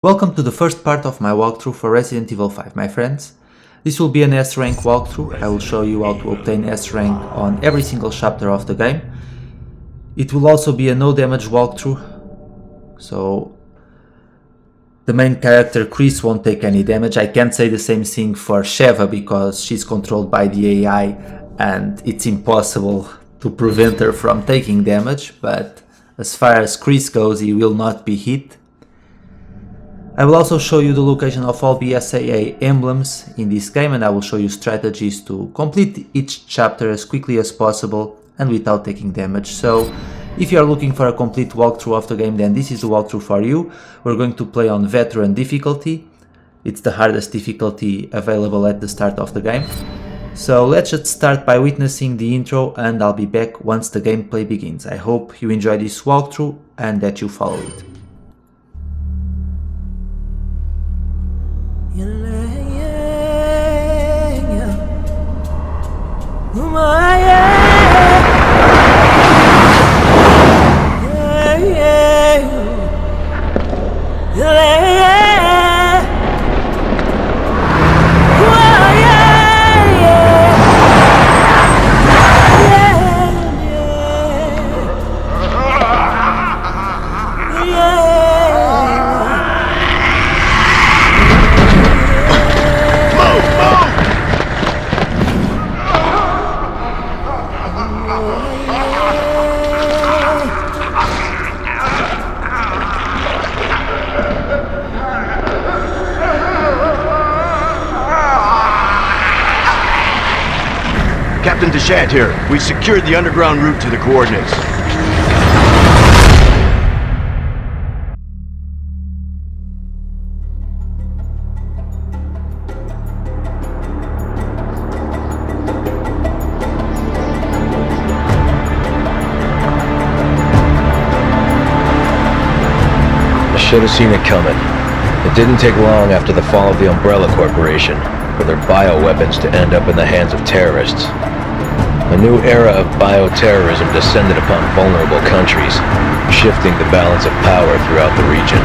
Welcome to the first part of my walkthrough for Resident Evil 5, my friends. This will be an S rank walkthrough. I will show you how to obtain S rank on every single chapter of the game. It will also be a no damage walkthrough, so the main character Chris won't take any damage. I can't say the same thing for Sheva because she's controlled by the AI and it's impossible to prevent her from taking damage, but as far as Chris goes, he will not be hit. I will also show you the location of all BSAA emblems in this game, and I will show you strategies to complete each chapter as quickly as possible and without taking damage. So if you are looking for a complete walkthrough of the game, then this is the walkthrough for you. We're going to play on veteran difficulty. It's the hardest difficulty available at the start of the game. So let's just start by witnessing the intro, and I'll be back once the gameplay begins. I hope you enjoy this walkthrough and that you follow it. Captain Deshant here. We've secured the underground route to the coordinates. I should have seen it coming. It didn't take long after the fall of the Umbrella Corporation for their bioweapons to end up in the hands of terrorists. A new era of bioterrorism descended upon vulnerable countries, shifting the balance of power throughout the region.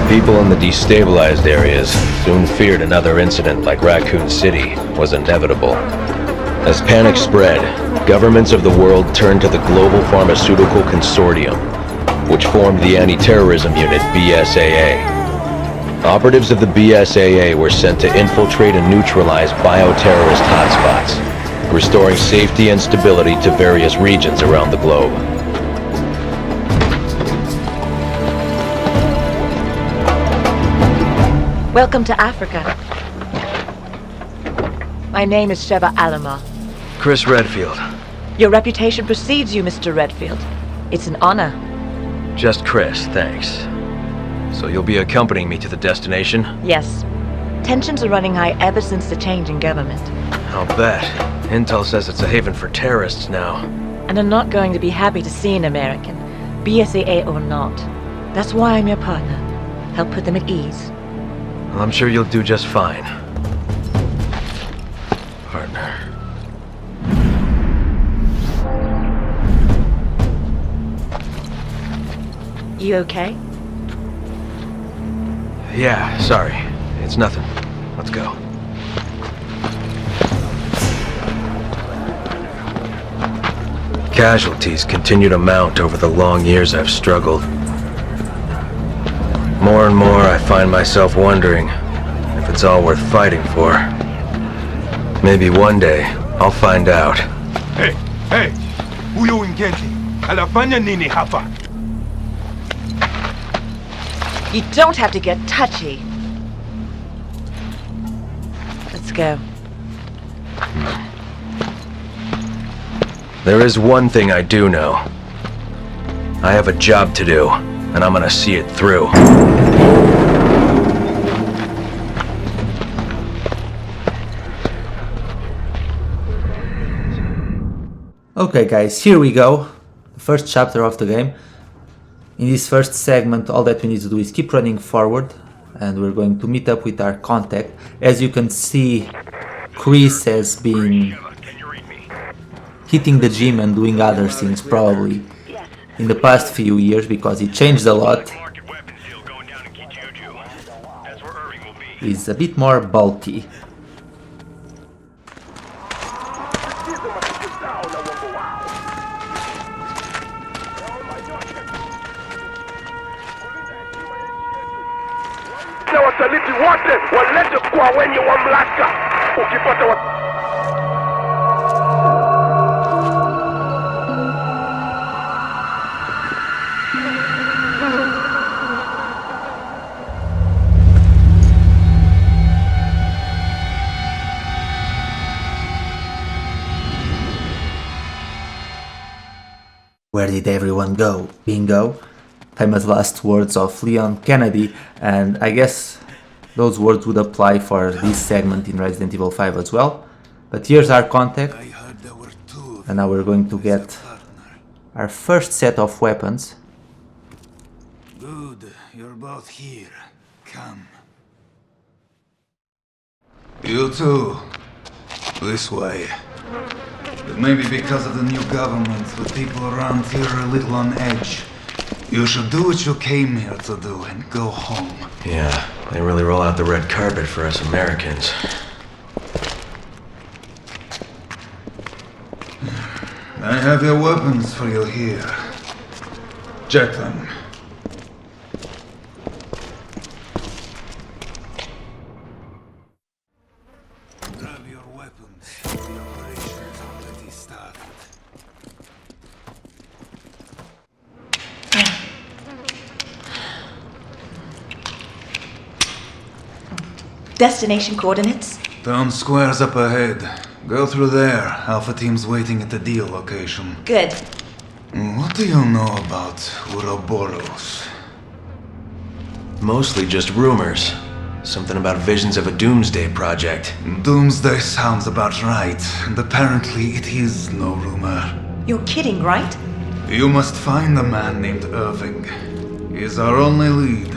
People in the destabilized areas soon feared another incident like Raccoon City was inevitable. As panic spread, governments of the world turned to the Global Pharmaceutical Consortium, which formed the anti-terrorism unit BSAA. Operatives of the BSAA were sent to infiltrate and neutralize bioterrorist hotspots, restoring safety and stability to various regions around the globe. Welcome to Africa. My name is Sheva Alomar. Chris Redfield. Your reputation precedes you, Mr. Redfield. It's an honor. Just Chris, thanks. So you'll be accompanying me to the destination? Yes. Tensions are running high ever since the change in government. I'll bet. Intel says it's a haven for terrorists now. And I'm not going to be happy to see an American, BSAA or not. That's why I'm your partner. Help put them at ease. Well, I'm sure you'll do just fine. Partner. You okay? Yeah, sorry. It's nothing. Let's go. Casualties continue to mount over the long years I've struggled. More and more I find myself wondering if it's all worth fighting for. Maybe one day I'll find out. Hey, huyo ingenti anafanya nini hapa? You don't have to get touchy. Let's go. There is one thing I do know. I have a job to do, and I'm gonna see it through. Okay guys, here we go. The first chapter of the game. In this first segment, all that we need to do is keep running forward, and we're going to meet up with our contact. As you can see, Chris has been hitting the gym and doing other things probably in the past few years because it changed a lot. is a bit more bulky. Na wasaliti wote walete kwa wenye mamlaka. Ukipata Where did everyone go? Bingo. Famous last words of Leon Kennedy, and I guess those words would apply for this segment in Resident Evil 5 as well. But here's our contact, and now we're going to get our first set of weapons. Good, you're both here. Come. You too. This way. But maybe because of the new government, the people around here are a little on edge. You should do what you came here to do and go home. Yeah, they really roll out the red carpet for us Americans. I have your weapons for you here. Check them. Grab your weapons. The operation is already started. Destination coordinates? Town square's up ahead. Go through there. Alpha team's waiting at the deal location. Good. What do you know about Ouroboros? Mostly just rumors. Something about visions of a doomsday project. Doomsday sounds about right, and apparently it is no rumor. You're kidding, right? You must find a man named Irving. He is our only lead.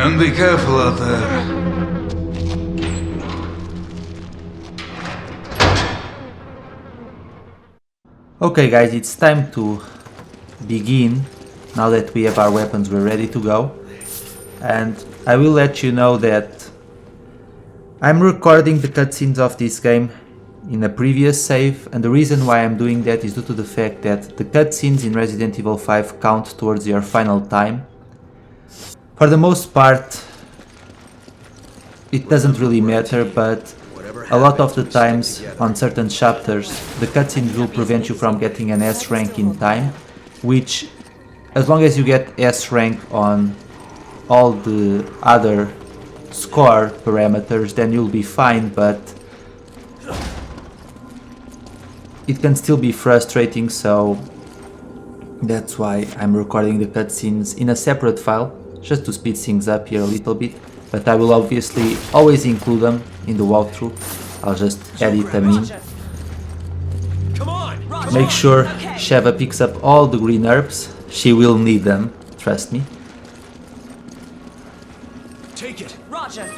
And be careful out there. Okay guys, it's time to begin. Now that we have our weapons, we're ready to go. And I will let you know that I'm recording the cutscenes of this game in a previous save, and the reason why I'm doing that is due to the fact that the cutscenes in Resident Evil 5 count towards your final time. For the most part, it doesn't really matter, but a lot of the times on certain chapters, the cutscenes will prevent you from getting an S rank in time, which, as long as you get S rank on all the other score parameters, then you'll be fine, but it can still be frustrating, so that's why I'm recording the cutscenes in a separate file, just to speed things up here a little bit, but I will obviously always include them in the walkthrough. I'll just edit them in. Make sure Sheva picks up all the green herbs. She will need them, trust me. Take it. Roger.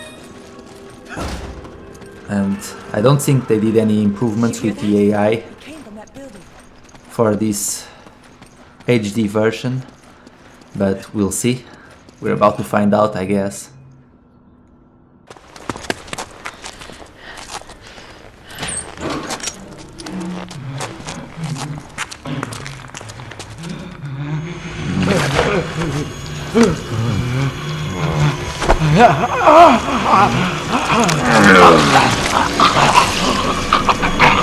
And I don't think they did any improvements with the AI for this HD version, but we'll see. We're about to find out, I guess.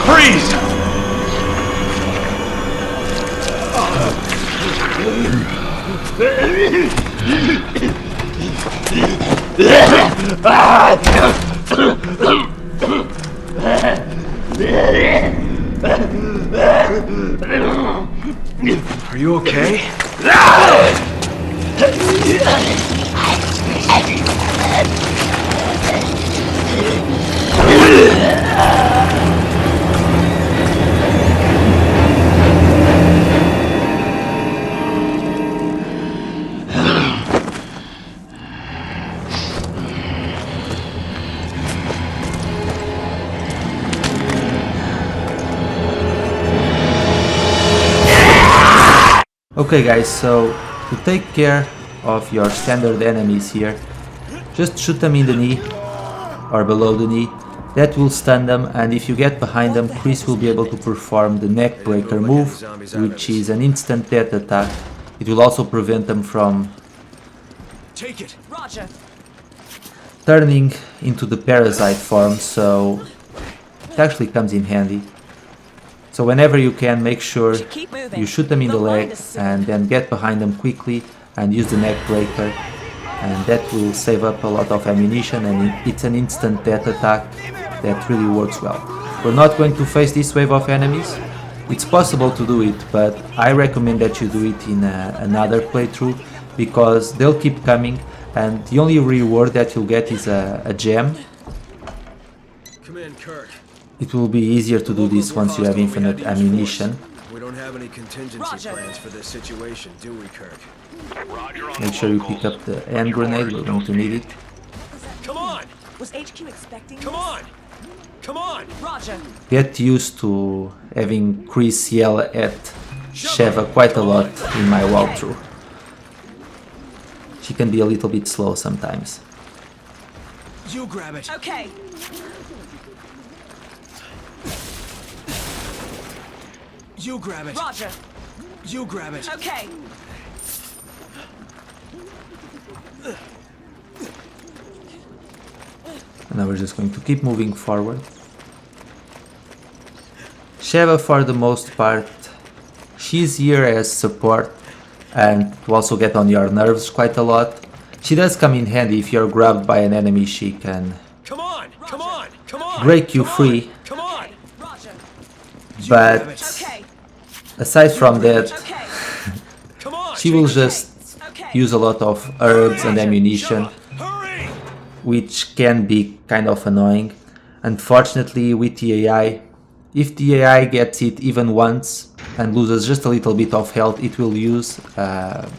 freeze! Are you okay? Okay guys, so To take care of your standard enemies here, just shoot them in the knee or below the knee. That will stun them, and if you get behind them, Chris will be able to perform the neck breaker move, which is an instant death attack. It will also prevent them from Take it. Roger. turning into the parasite form, so it actually comes in handy. So whenever you can, make sure you shoot them in the leg and then get behind them quickly and use the neck breaker, and that will save up a lot of ammunition, and it's an instant death attack that really works well. We're not going to face this wave of enemies. It's possible to do it, but I recommend that you do it in another playthrough, because they'll keep coming, and the only reward that you'll get is a gem. Come in, Kirk. It will be easier to do this once you have infinite ammunition. We don't have any contingency plans for this situation, do we, Kirk? Make sure you pick up the hand grenade, we're going to need it. Come on! Was HQ expecting Come on! Come on! Roger. Get used to having Chris yell at Sheva quite a lot in my walkthrough. She can be a little bit slow sometimes. You grab it. Okay. You grab it. Roger. You grab it. Okay. And now we're just going to keep moving forward. Sheva, for the most part, she's here as support and to also get on your nerves quite a lot. She does come in handy. If you're grabbed by an enemy, she can Come on! Come on! Come on! break you free. Come on! Roger. But Okay. aside from that, Okay. Come on! she will just Okay. use a lot of herbs and ammunition, Hurry! which can be kind of annoying. Unfortunately, with the AI, if the AI gets it even once and loses just a little bit of health, it will use a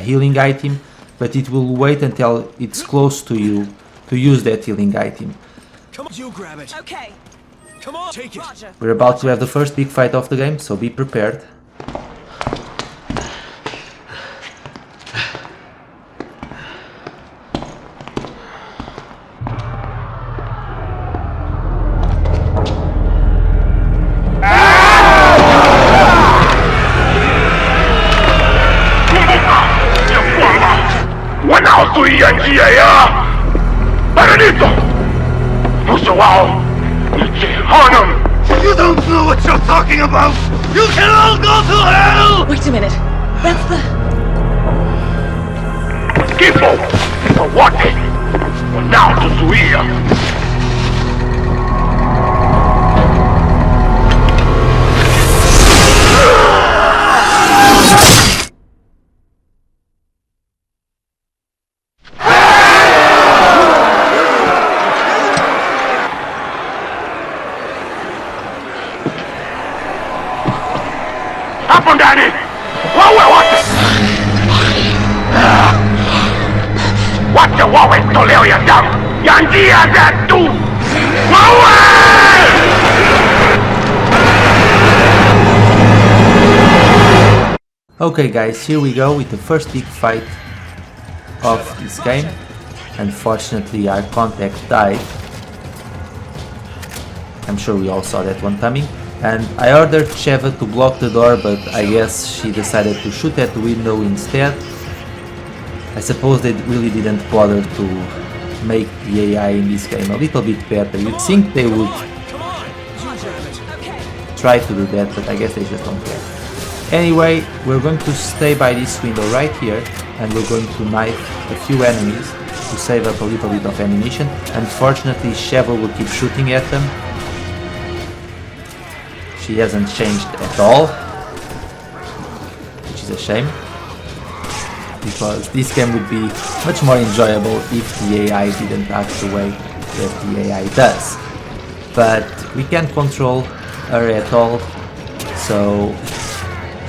healing item, but it will wait until it's close to you to use that healing item. Come on! You grab it. Okay. Come on! Take it. Roger. We're about to have the first big fight of the game, so be prepared. You don't know what you're talking about! You can all go to hell! Wait a minute. That's the... Tipo! For what? For now to Suia! Hapo ndani! Wawe wote! Wacha wawe toleo ya damu ya njia zetu! Wawe! Okay guys, here we go with the first big fight of this game. Unfortunately, our contact died. I'm sure we all saw that one coming. And I ordered Sheva to block the door, but I guess she decided to shoot at the window instead. I suppose they really didn't bother to make the AI in this game a little bit better. You'd think they would Come on! You grab it. Okay. try to do that, but I guess they just don't care. Anyway, we're going to stay by this window right here, and we're going to knife a few enemies to save up a little bit of ammunition. Unfortunately, Sheva will keep shooting at them. She hasn't changed at all, which is a shame, because this game would be much more enjoyable if the AI didn't act the way that the AI does. But we can't control her at all, so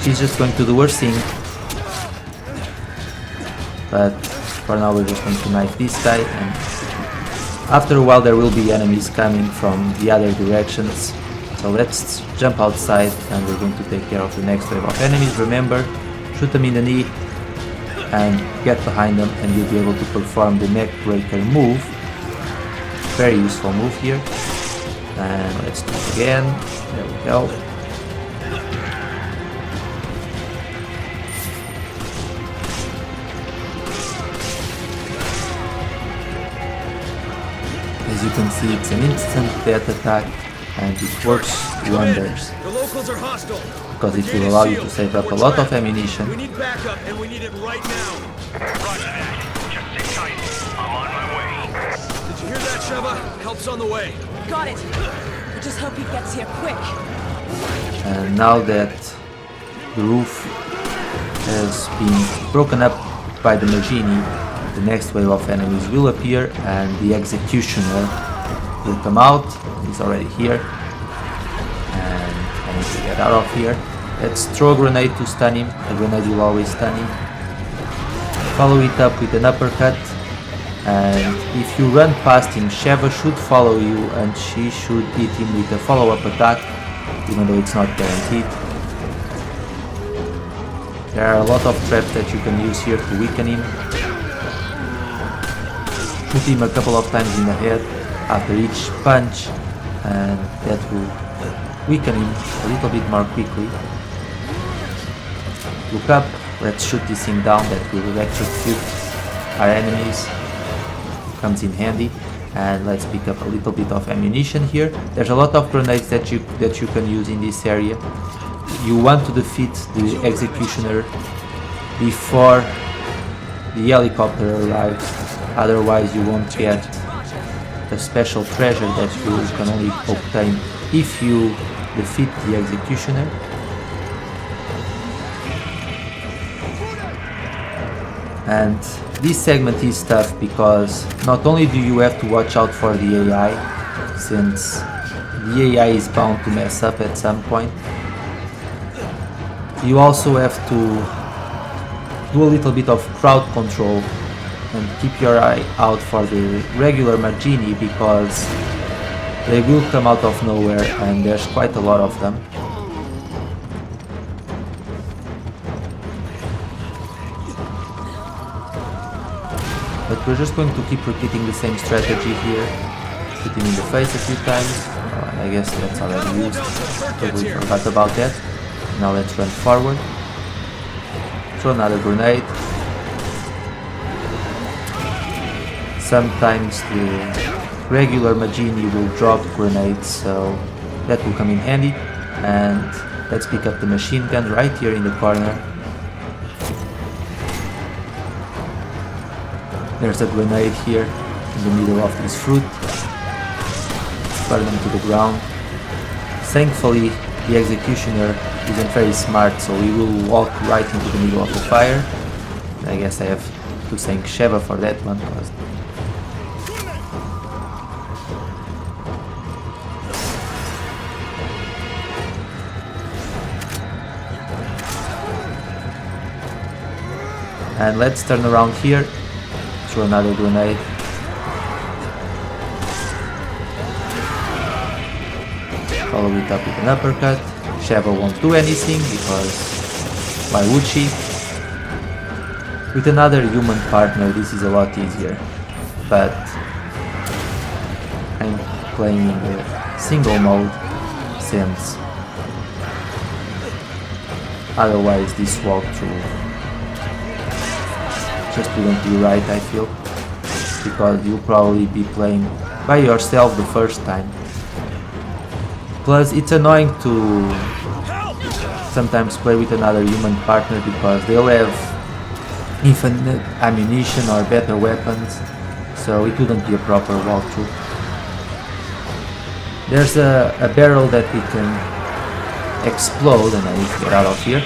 she's just going to do her thing. But for now we're just going to knife this guy, and after a while there will be enemies coming from the other directions. So let's jump outside and we're going to take care of the next wave of enemies. Remember, shoot them in the knee and get behind them, and you'll be able to perform the neck breaker move. Very useful move here. And let's do it again. There we go. As you can see, it's an instant death attack, and it works wonders. The locals are hostile. Because it will allow you to save up a lot of ammunition. We need backup, and we need it right now. Roger that. Just sit tight. I'm on my way. Did you hear that, Sheva? Help's on the way. Got it. I just hope he gets here quick. And now that the roof has been broken up by the Magini, the next wave of enemies will appear, and the Executioner will come out. He's already here. And I need to get out of here. Let's throw a grenade to stun him. A grenade will always stun him. Follow it up with an uppercut. And if you run past him, Sheva should follow you, and she should hit him with a follow-up attack, even though it's not guaranteed. There are a lot of traps that you can use here to weaken him. Shoot him a couple of times in the head after each punch, and that will weaken him a little bit more quickly. Look up, let's shoot this thing down that will electrocute our enemies. Comes in handy. And let's pick up a little bit of ammunition here. There's a lot of grenades that you can use in this area. You want to defeat the Executioner before the helicopter arrives, otherwise you won't get the special treasure that you can only obtain if you defeat the Executioner. And this segment is tough because not only do you have to watch out for the AI, since the AI is bound to mess up at some point, you also have to do a little bit of crowd control and keep your eye out for the regular Magini, because they will come out of nowhere and there's quite a lot of them. But we're just going to keep repeating the same strategy here. Hit him in the face a few times. I guess that's already used. Totally forgot about that. Now let's run forward. Throw another grenade. Sometimes the regular Magini will drop grenades, so that will come in handy. And let's pick up the machine gun right here in the corner. There's a grenade here in the middle of this fruit. Burn them to the ground. Thankfully, the Executioner isn't very smart, so he will walk right into the middle of the fire. I guess I have to thank Sheva for that one. And let's turn around here. Throw another grenade. Follow it up with an uppercut. Sheva won't do anything because why would she? With another human partner this is a lot easier, but I'm playing in the single mode since otherwise this walkthrough just wouldn't be right, I feel, because you'll probably be playing by yourself the first time. Plus it's annoying to sometimes play with another human partner because they'll have infinite ammunition or better weapons, so it wouldn't be a proper walkthrough. There's a barrel that we can explode, and I need to get out of here.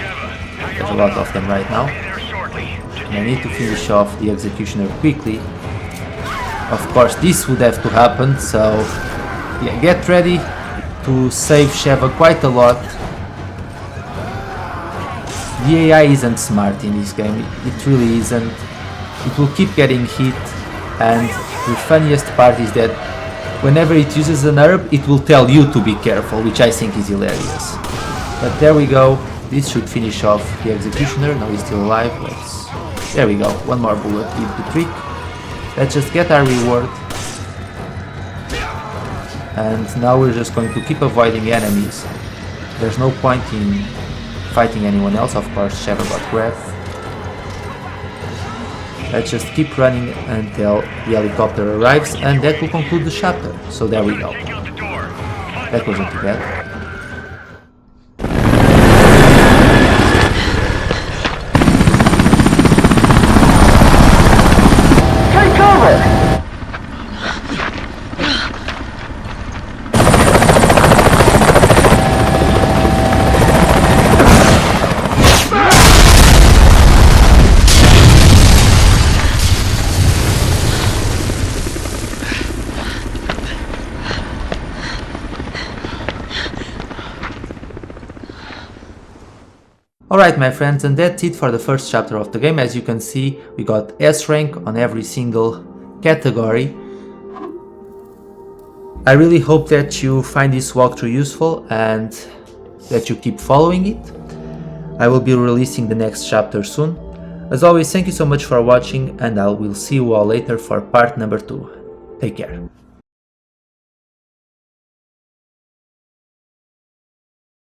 There's a lot of them right now. And I need to finish off the Executioner quickly. Of course this would have to happen, so yeah, get ready to save Sheva quite a lot. The AI isn't smart in this game, it really isn't. It will keep getting hit, and the funniest part is that whenever it uses an herb it will tell you to be careful, which I think is hilarious. But there we go, this should finish off the Executioner. Now he's still alive. Let's There we go, one more bullet did the trick. Let's just get our reward. And now we're just going to keep avoiding enemies. There's no point in fighting anyone else, of course. Sheva got grabbed. Let's just keep running until the helicopter arrives, and that will conclude the chapter. So there we go. That wasn't too bad. Take cover! Alright my friends, and that's it for the first chapter of the game. As you can see, we got S rank on every single category. I really hope that you find this walkthrough useful and that you keep following it. I will be releasing the next chapter soon. As always, thank you so much for watching, and I will see you all later for part number 2. Take care.